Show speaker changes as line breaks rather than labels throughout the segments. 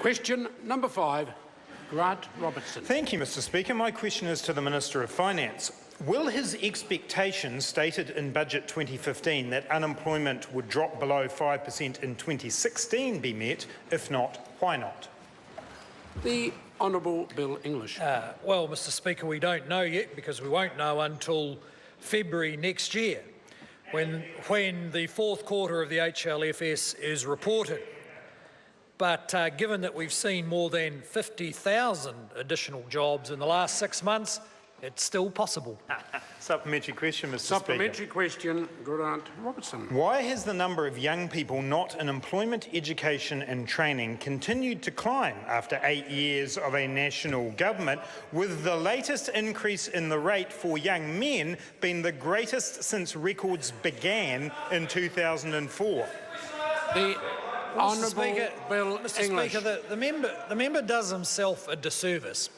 Question number 5, Grant Robertson.
Thank you, Mr Speaker. My question is to the Minister of Finance. Will his expectations stated in Budget 2015 that unemployment would drop below 5% in 2016 be met? If not, why not?
The Honourable Bill English.
Well, Mr Speaker, we don't know yet because we won't know until February next year when the fourth quarter of the HLFS is reported. But given that we've seen more than 50,000 additional jobs in the last 6 months, it's still possible.
Supplementary question, Mr
Supplementary
Speaker.
question, Grant Robertson.
Why has the number of young people not in employment, education and training continued to climb after 8 years of a national government, with the latest increase in the rate for young men being the greatest since records began in 2004?
The Honourable Bill
Mr.
English.
Speaker, the member does himself a disservice.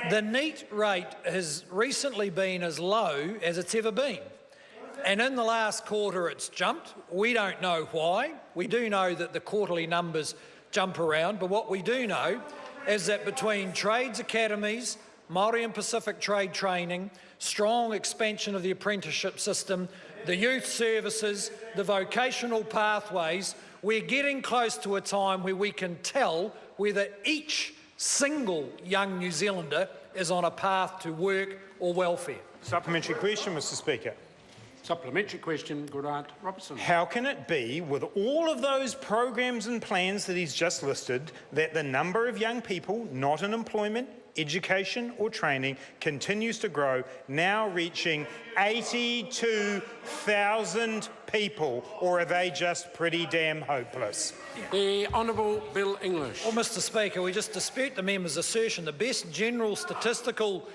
The NEET rate has recently been as low as it's ever been. And in the last quarter it's jumped. We don't know why. We do know that the quarterly numbers jump around, but what we do know is that between trades academies, Māori and Pacific trade training, strong expansion of the apprenticeship system, the youth services, the vocational pathways, we're getting close to a time where we can tell whether each single young New Zealander is on a path to work or welfare.
Supplementary question, Mr Speaker.
Supplementary question, Grant Robertson.
How can it be, with all of those programs and plans that he's just listed, that the number of young people not in employment, education or training continues to grow, now reaching 82,000 people, or are they just pretty damn hopeless?
The Honourable Bill English.
Well, Mr Speaker, we just dispute the member's assertion. The best general statistical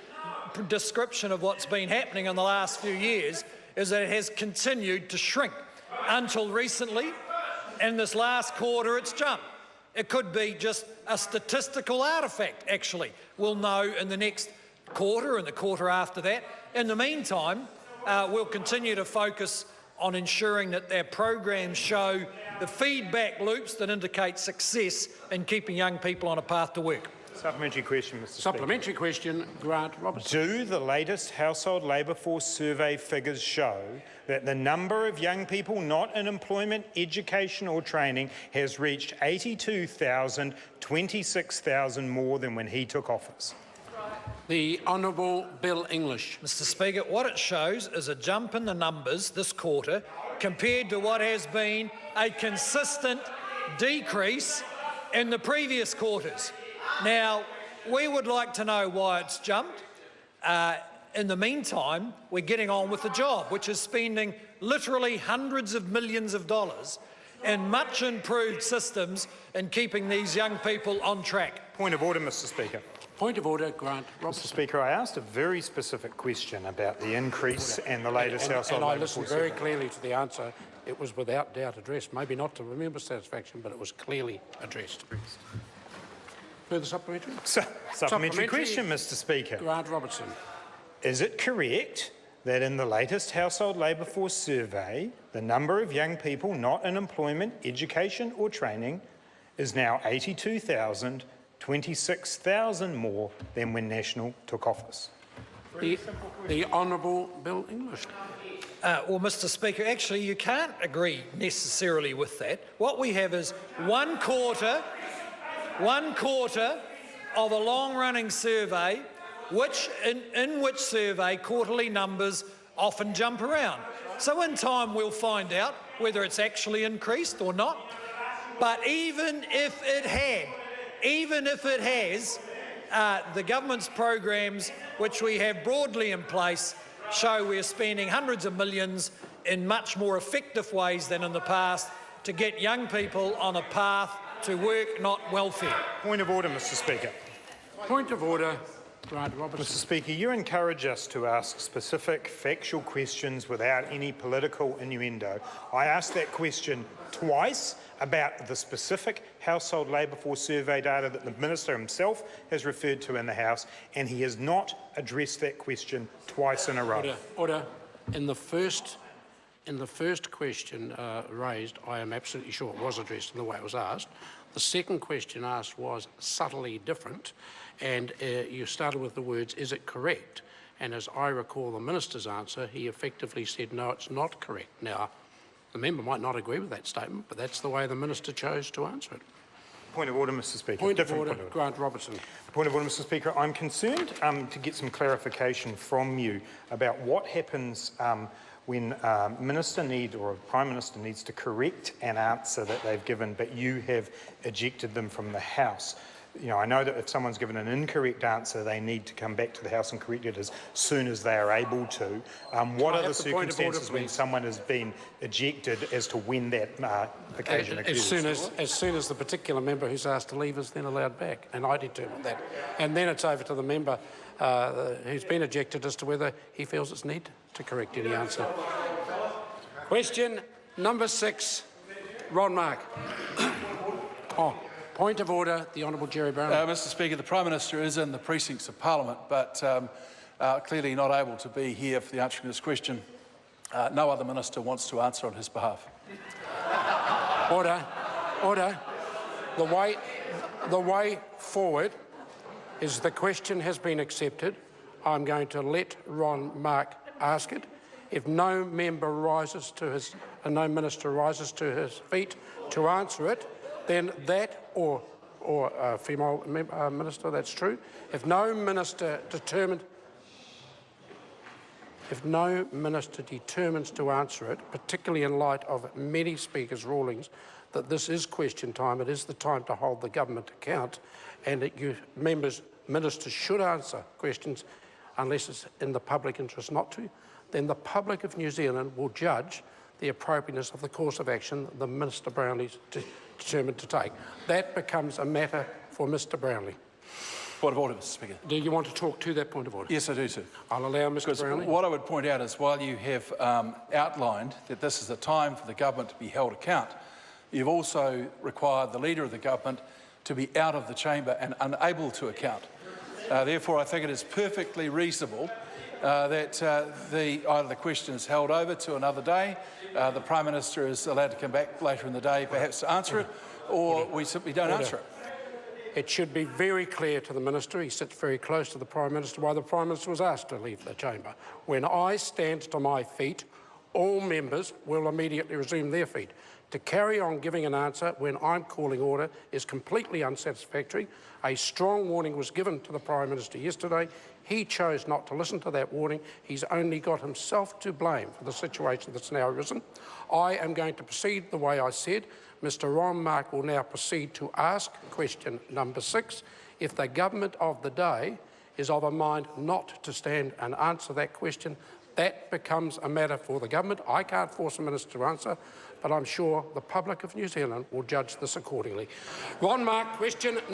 description of what's been happening in the last few years is that it has continued to shrink. Until recently, in this last quarter, it's jumped. It could be just a statistical artefact, actually. We'll know in the next quarter and the quarter after that. In the meantime, we'll continue to focus on ensuring that their programs show the feedback loops that indicate success in keeping young people on a path to work.
Supplementary question, Mr
Supplementary question, Grant Robertson.
Do the latest Household Labour Force survey figures show that the number of young people not in employment, education or training has reached 82,000, 26,000 more than when he took office?
The Honourable Bill English.
Mr Speaker, what it shows is a jump in the numbers this quarter compared to what has been a consistent decrease in the previous quarters. Now, we would like to know why it's jumped. In the meantime, we're getting on with the job, which is spending literally hundreds of millions of dollars in much improved systems and keeping these young people on track.
Point of order, Mr Speaker.
Point of order, Grant Robertson.
Mr Speaker, I asked a very specific question about the increase and the latest Household Labour Force
Force. And I listened very clearly to the answer. It was without doubt addressed, maybe not to the member's satisfaction, but it was clearly addressed. Further supplementary?
Supplementary question, Mr Speaker.
Grant Robertson.
Is it correct that in the latest Household Labour Force survey, the number of young people not in employment, education or training is now 82,000, 26,000 more than when National took office?
The Honourable Bill English.
Well, Mr Speaker, actually you can't agree necessarily with that. What we have is one quarter of a long-running survey in which survey quarterly numbers often jump around. So in time we'll find out whether it's actually increased or not. But even if it has, the government's programs, which we have broadly in place, show we're spending hundreds of millions in much more effective ways than in the past to get young people on a path to work, not welfare.
Point of order, Mr Speaker.
Point of order, Grant Robertson.
Mr Speaker, you encourage us to ask specific factual questions without any political innuendo. I asked that question twice about the specific Household Labour Force survey data that the Minister himself has referred to in the House, and he has not addressed that question twice in a row.
Order. In the first in the first question raised, I am absolutely sure it was addressed in the way it was asked. The second question asked was subtly different, and you started with the words, is it correct? And as I recall the Minister's answer, he effectively said, no, it's not correct. Now, the member might not agree with that statement, but that's the way the Minister chose to answer it.
Point of order, Mr Speaker.
Point of order, Grant Robertson.
Point of order, Mr Speaker. I'm concerned to get some clarification from you about what happens when a Minister or a Prime Minister needs to correct an answer that they've given, but you have ejected them from the House. You know, I know that if someone's given an incorrect answer, they need to come back to the House and correct it as soon as they are able to. What are the circumstances when someone has been ejected as to when that occasion occurs?
As soon as the particular member who's asked to leave is then allowed back, and I determine that. And then it's over to the member who's been ejected as to whether he feels it's need to correct any answer. Question number 6, Ron Mark. Point of order, the Honourable Jerry Brown.
Mr Speaker, the Prime Minister is in the precincts of Parliament, but clearly not able to be here for the answering of this question. No other Minister wants to answer on his behalf.
Order. Order. The way forward is the question has been accepted. I'm going to let Ron Mark ask it. If no member rises to his, and no Minister rises to his feet to answer it, then that, or a female Minister, that's true. If no Minister determines to answer it, particularly in light of many Speakers' rulings that this is question time, it is the time to hold the government to account, and that ministers should answer questions unless it's in the public interest not to, then the public of New Zealand will judge the appropriateness of the course of action the Minister Brownlee's determined to take. That becomes a matter for Mr Brownlee.
Point of order, Mr Speaker.
Do you want to talk to that point of order?
Yes, I do, sir.
I'll allow Mr Brownlee.
What I would point out is while you have outlined that this is a time for the government to be held account, you've also required the Leader of the government to be out of the chamber and unable to account. Therefore, I think it is perfectly reasonable that either the question is held over to another day, the Prime Minister is allowed to come back later in the day perhaps to answer it, or we simply don't answer it.
It should be very clear to the Minister, he sits very close to the Prime Minister, why the Prime Minister was asked to leave the chamber. When I stand to my feet, all members will immediately resume their feet. To carry on giving an answer when I'm calling order is completely unsatisfactory. A strong warning was given to the Prime Minister yesterday. He chose not to listen to that warning. He's only got himself to blame for the situation that's now arisen. I am going to proceed the way I said. Mr Ron Mark will now proceed to ask question number 6. If the government of the day is of a mind not to stand and answer that question, that becomes a matter for the government. I can't force a minister to answer, but I'm sure the public of New Zealand will judge this accordingly. Ron Mark, question